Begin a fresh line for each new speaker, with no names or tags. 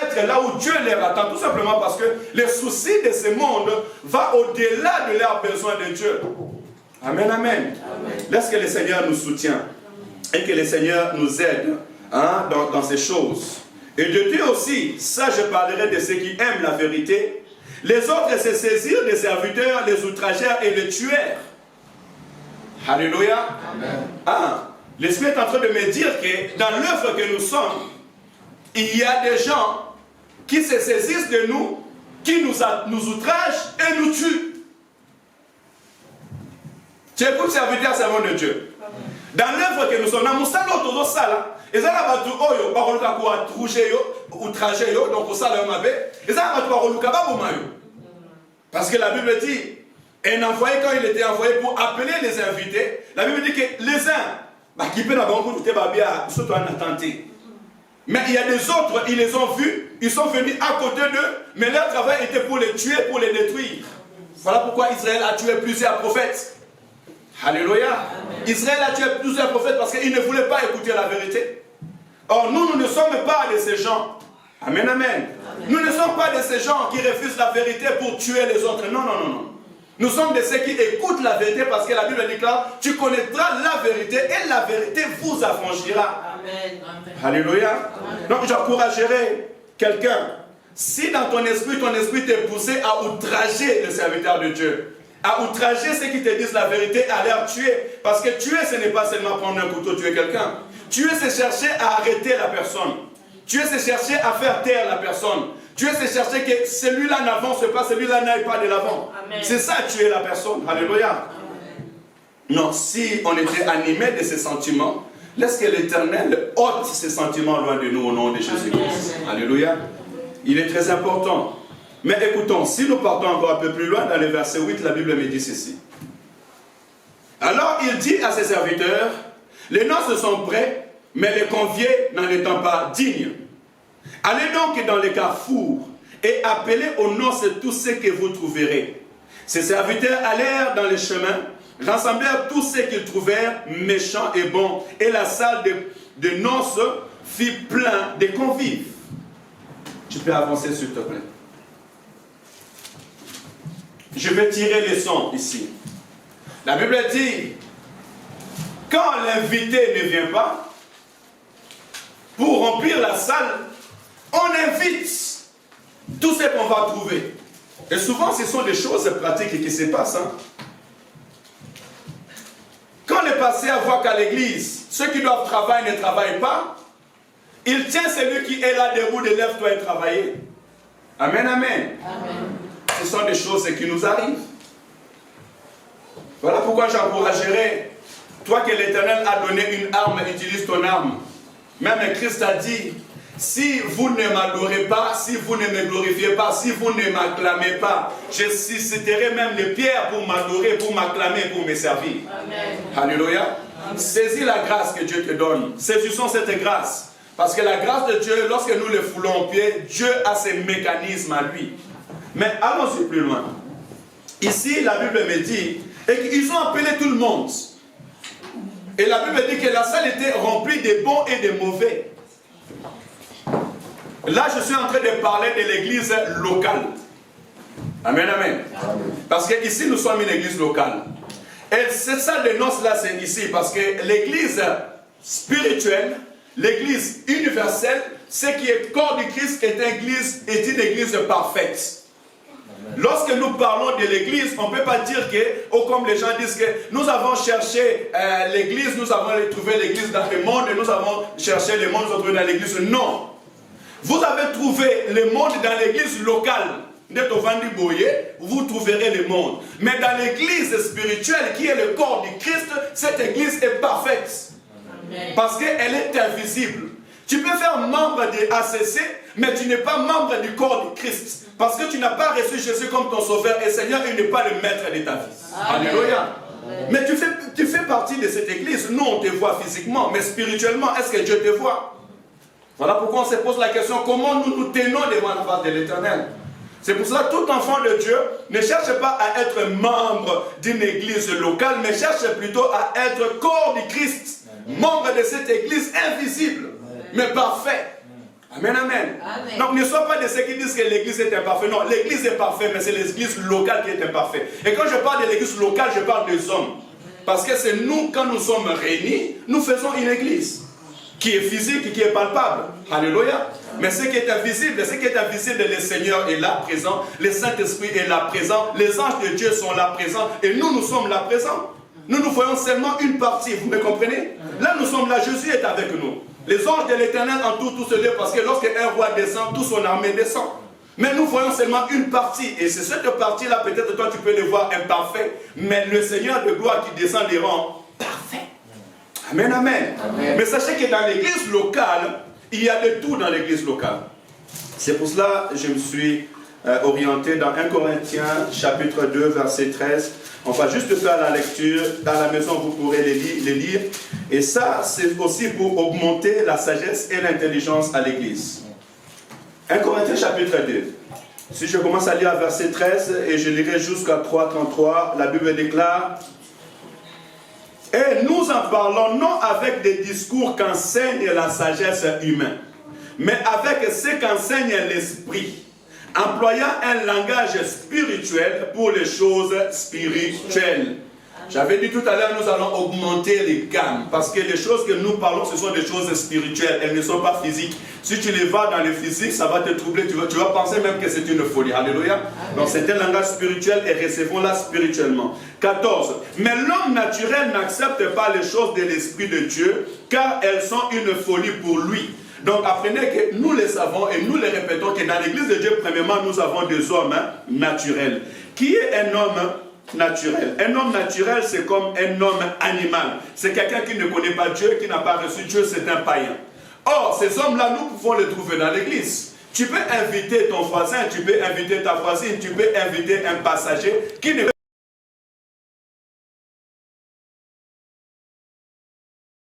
être là où Dieu les attend, tout simplement parce que les soucis de ce monde vont au-delà de leurs besoins de Dieu. Amen, amen. Laisse que le Seigneur nous soutienne et que le Seigneur nous aide dans ces choses. Et de Dieu aussi, ça je parlerai de ceux qui aiment la vérité. Les autres se saisirent des serviteurs, les outragèrent et les tuèrent. Alléluia. L'Esprit est en train de me dire que dans l'œuvre que nous sommes, il y a des gens qui se saisissent de nous, qui nous outragent et nous tuent. Tu écoutes serviteur servant de Dieu. Dans l'œuvre que nous sommes, dans ça, et ça là, parce que la Bible dit, un envoyé, quand il était envoyé pour appeler les invités, la Bible dit que les uns, qui peuvent avoir surtout en attenté. Mais il y a des autres, ils les ont vus, ils sont venus à côté d'eux, mais leur travail était pour les tuer, pour les détruire. Voilà pourquoi Israël a tué plusieurs prophètes. Alléluia. Amen. Israël a tué plusieurs prophètes parce qu'ils ne voulaient pas écouter la vérité. Or, nous ne sommes pas de ces gens. Amen, amen. Amen. Nous ne sommes pas de ces gens qui refusent la vérité pour tuer les autres. Non, non, non, non. Nous sommes de ceux qui écoutent la vérité parce que la Bible dit là, tu connaîtras la vérité et la vérité vous affranchira. Amen. Alléluia. Amen. Donc, j'encouragerai quelqu'un. Si dans ton esprit t'est poussé à outrager le serviteur de Dieu, à outrager ceux qui te disent la vérité, à leur tuer. Parce que tuer, ce n'est pas seulement prendre un couteau, tuer quelqu'un. Tuer, c'est chercher à arrêter la personne. Tuer, c'est chercher à faire taire la personne. Tuer, c'est chercher que celui-là n'avance pas, celui-là n'aille pas de l'avant. C'est ça, tuer la personne. Alléluia. Amen. Non, si on était animé de ces sentiments, laisse que l'Éternel ôte ces sentiments loin de nous au nom de Jésus-Christ. Alléluia. Il est très important. Mais écoutons, si nous partons encore un peu plus loin, dans le verset 8, la Bible me dit ceci. Alors il dit à ses serviteurs, les noces sont prêts, mais les conviés n'en étant pas dignes. Allez donc dans les carrefours et appelez aux noces tous ceux que vous trouverez. Ses serviteurs allèrent dans les chemins, rassemblèrent tous ceux qu'ils trouvèrent méchants et bons, et la salle de noces fit plein de convives. Tu peux avancer s'il te plaît. Je vais tirer les sons ici. La Bible dit, quand l'invité ne vient pas, pour remplir la salle, on invite tout ce qu'on va trouver. Et souvent, ce sont des choses pratiques qui se passent. Quand le pasteur voit qu'à l'église, ceux qui doivent travailler ne travaillent pas, il tient celui qui est là debout de lève-toi et travailler. Amen, amen. Amen. Ce sont des choses qui nous arrivent. Voilà pourquoi j'encouragerai, toi que l'Éternel a donné une arme, utilise ton arme. Même Christ a dit, si vous ne m'adorez pas, si vous ne me glorifiez pas, si vous ne m'acclamez pas, je susciterai même les pierres pour m'adorer, pour m'acclamer, pour me servir. Amen. Alléluia. Amen. Saisis la grâce que Dieu te donne. Saisissons cette grâce. Parce que la grâce de Dieu, lorsque nous le foulons au pied, Dieu a ses mécanismes à lui. Mais allons-y plus loin. Ici, la Bible me dit, et qu'ils ont appelé tout le monde. Et la Bible dit que la salle était remplie de bons et de mauvais. Là, je suis en train de parler de l'église locale. Amen, amen. Parce que ici, nous sommes une église locale. Et cette salle de noces là, c'est ici. Parce que l'église spirituelle, l'église universelle, ce qui est corps du Christ est une église parfaite. Lorsque nous parlons de l'église, on ne peut pas dire que, comme les gens disent que nous avons cherché l'église, nous avons trouvé l'église dans le monde, et nous avons cherché le monde, nous avons trouvé dans l'église. Non. Vous avez trouvé le monde dans l'église locale. Vous trouverez le monde. Mais dans l'église spirituelle, qui est le corps du Christ, cette église est parfaite. Amen. Parce qu'elle est invisible. Tu peux faire membre de ACC, mais tu n'es pas membre du corps du Christ. Parce que tu n'as pas reçu Jésus comme ton sauveur et Seigneur, il n'est pas le maître de ta vie. Amen. Alléluia. Amen. Mais tu fais partie de cette église. Nous, on te voit physiquement, mais spirituellement, est-ce que Dieu te voit? Voilà pourquoi on se pose la question, comment nous nous tenons devant la face de l'Éternel? C'est pour cela que tout enfant de Dieu ne cherche pas à être membre d'une église locale, mais cherche plutôt à être corps du Christ, membre de cette église invisible, mais parfait. Amen, amen. Donc ne sois pas de ceux qui disent que l'église est imparfaite. Non, l'église est parfaite, mais c'est l'église locale qui est imparfaite. Et quand je parle de l'église locale, je parle des hommes. Parce que c'est nous, quand nous sommes réunis, nous faisons une église qui est physique, qui est palpable. Alléluia. Mais ce qui est invisible, le Seigneur est là présent, le Saint-Esprit est là présent, les anges de Dieu sont là présents, et nous sommes là présents. Nous voyons seulement une partie, vous me comprenez? Là nous sommes là, Jésus est avec nous. Les anges de l'Éternel entourent tous ceux parce que lorsqu'un roi descend, toute son armée descend. Mais nous voyons seulement une partie, et c'est cette partie-là, peut-être toi tu peux le voir imparfait, mais le Seigneur de gloire qui descend les rend parfait. Amen, amen, amen. Mais sachez que dans l'église locale, il y a de tout dans l'église locale. C'est pour cela que je me suis orienté dans 1 Corinthiens chapitre 2 verset 13. On va juste faire la lecture. Dans la maison, vous pourrez les lire. Et ça, c'est aussi pour augmenter la sagesse et l'intelligence à l'église. 1 Corinthiens chapitre 2. Si je commence à lire à verset 13 et je lirai jusqu'à 3:33, la Bible déclare: et nous en parlons non avec des discours qu'enseigne la sagesse humaine, mais avec ce qu'enseigne l'esprit, employant un langage spirituel pour les choses spirituelles. J'avais dit tout à l'heure, nous allons augmenter les gammes, parce que les choses que nous parlons, ce sont des choses spirituelles, elles ne sont pas physiques. Si tu les vas dans le physique, ça va te troubler, tu vas penser même que c'est une folie. Alléluia. Donc c'est un langage spirituel et recevons-la spirituellement. 14. Mais l'homme naturel n'accepte pas les choses de l'Esprit de Dieu, car elles sont une folie pour lui. Donc apprenez que nous les savons et nous les répétons que dans l'église de Dieu, premièrement, nous avons des hommes naturels. Qui est un homme naturel? Un homme naturel, c'est comme un homme animal. C'est quelqu'un qui ne connaît pas Dieu, qui n'a pas reçu Dieu, c'est un païen. Or, ces hommes-là, nous pouvons les trouver dans l'église. Tu peux inviter ton voisin, tu peux inviter ta voisine, tu peux inviter un passager qui ne